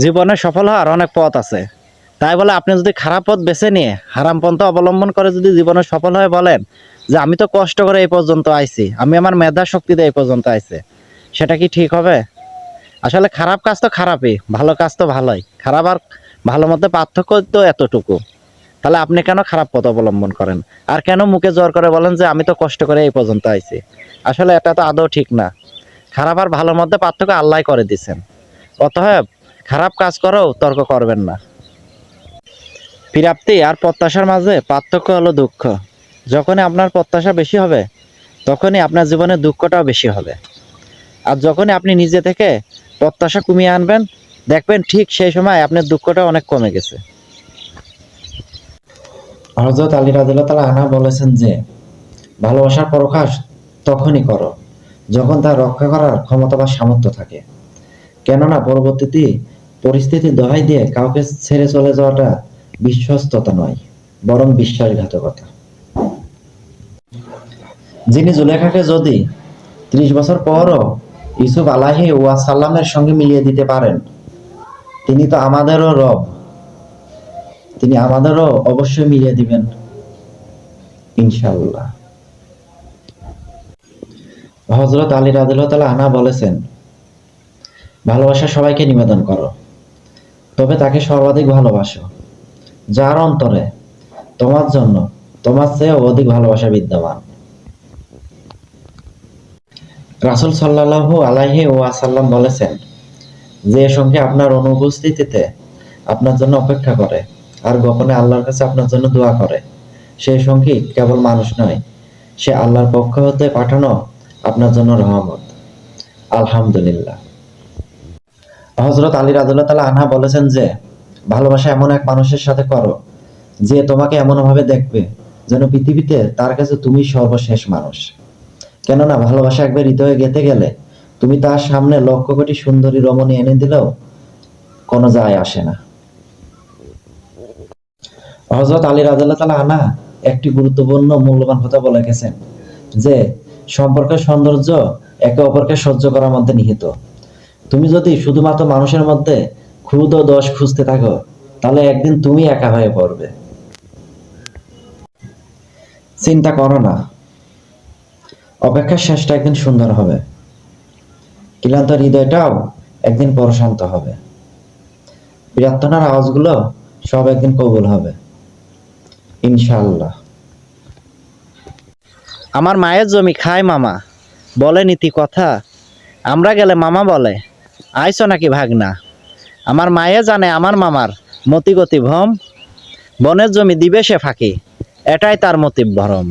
জীবনে সফল হওয়ার অনেক পথ আছে, তাই বলে আপনি যদি খারাপ পথ বেছে নিয়ে হারাম পন্থা অবলম্বন করে যদি জীবনে সফল হয়ে বলেন যে আমি তো কষ্ট করে এই পর্যন্ত আইছি, আমি আমার মেধা শক্তি দিয়ে এই পর্যন্ত আইছি, সেটা কি ঠিক হবে? আসলে খারাপ কাজ তো খারাপই, ভালো কাজ তো ভালোই। খারাপ আর ভালো মধ্যে পার্থক্য তো এতটুকু। তাহলে আপনি কেন খারাপ পথ অবলম্বন করেন? আর কেন মুখে জোর করে বলেন যে আমি তো কষ্ট করে এই পর্যন্ত আইছি? আসলে এটা তো আদৌ ঠিক না। খারাপ আর ভালোর মধ্যে পার্থক্য আল্লাহ করে দিচ্ছেন। অতএব খারাপ কাজ করেও তর্ক করবেন না। প্রাপ্তি আর প্রত্যাশার মাঝে পার্থক্য হলো দুঃখ। যখনই আপনার প্রত্যাশা বেশি হবে, তখনই আপনার জীবনে দুঃখটাও বেশি হবে। আর যখনই আপনি নিজে থেকে প্রত্যাশা কমিয়ে আনবেন, দেখবেন ঠিক সেই সময় আপনার দুঃখটা অনেক কমে গেছে। হযরত আলী রাদিয়াল্লাহু তাআলা আনহু বলেছেন যে ভালোবাসার প্রকাশ তখনই করো যখন তা রক্ষা করার ক্ষমতা বা সামর্থ্য থাকে। কেননা পরবর্তীতে পরিস্থিতির দোহাই দিয়ে কাউকে ছেড়ে চলে যাওয়াটা বিশ্বস্ততা নয়, বরং বিশ্বাসঘাতকতা। যিনি জুলেখাকে যদি ৩০ বছর পরও ইউসুফ আলাইহি ওয়াসাল্লামের সঙ্গে মিলিয়ে দিতে পারেন, তিনি তো আমাদেরও রব, তিনি আমাদেরও অবশ্যই মিলিয়ে দিবেন ইনশাআল্লাহ। হযরত আলী রাদিয়াল্লাহু তাআলা আনহু বলেছেন, ভালোবাসা সবাইকে নিবেদন করো, তবে তাকে সর্বাধিক ভালোবাসো যার অন্তরে তোমার জন্য তোমার চেয়ে অধিক ভালোবাসা বিদ্যমান। রাসূল সাল্লাল্লাহু আলাইহি ওয়াসাল্লাম বলেছেন, যে সঙ্গে আপনার অনুপস্থিতিতে আপনার জন্য অপেক্ষা করে আর গোপনে আল্লাহর কাছে আপনার জন্য দোয়া করে, সেই সঙ্গী কেবল মানুষ নয়, সে আল্লাহর পক্ষ হতে পাঠানো আপনার জন্য রহমত। আলহামদুলিল্লাহ। হযরত আলী রাদিয়াল্লাহু তাআলা আনহু বলেছেন যে ভালোবাসা এমন এক মানুষের সাথে করো যে তোমাকে এমনভাবে দেখবে যেন পৃথিবীতে তার কাছে তুমি সর্বশেষ মানুষ। কেননা ভালোবাসা একবার হৃদয়ে গেঁথে গেলে তুমি তার সামনে লক্ষ কোটি সুন্দরী রমণী এনে দিলেও কোনো যায় আসে না। হযরত আলী রাদিয়াল্লাহু তাআলা আনহু একটি গুরুত্বপূর্ণ মূল্যবান কথা বলে গেছেন যে সম্পর্কের সৌন্দর্য একে অপরকে সহ্য করার মধ্যে নিহিত। তুমি যদি শুধুমাত্র মানুষের মধ্যে খুদ ও দোষ খুঁজতে থাকো, তাহলে একদিন তুমি একা হয়ে পড়বে। চিন্তা করো না, অপেক্ষার শেষটা একদিন সুন্দর হবে, ক্লান্ত হৃদয়টাও একদিন প্রশান্ত হবে, প্রার্থনার আওয়াজগুলো সব একদিন কবুল হবে ইনশাআল্লাহ। আমার মায়ের জমি খায় মামা, বলে নীতি কথা, আমরা গেলে মামা বলে আইছো নাকি ভাগনা। আমার মায়ে জানে আমার মামার মতিগতি ভ্রম, বনের জমি দিবে সে ফাঁকি, এটাই তার মতিভ ভরম।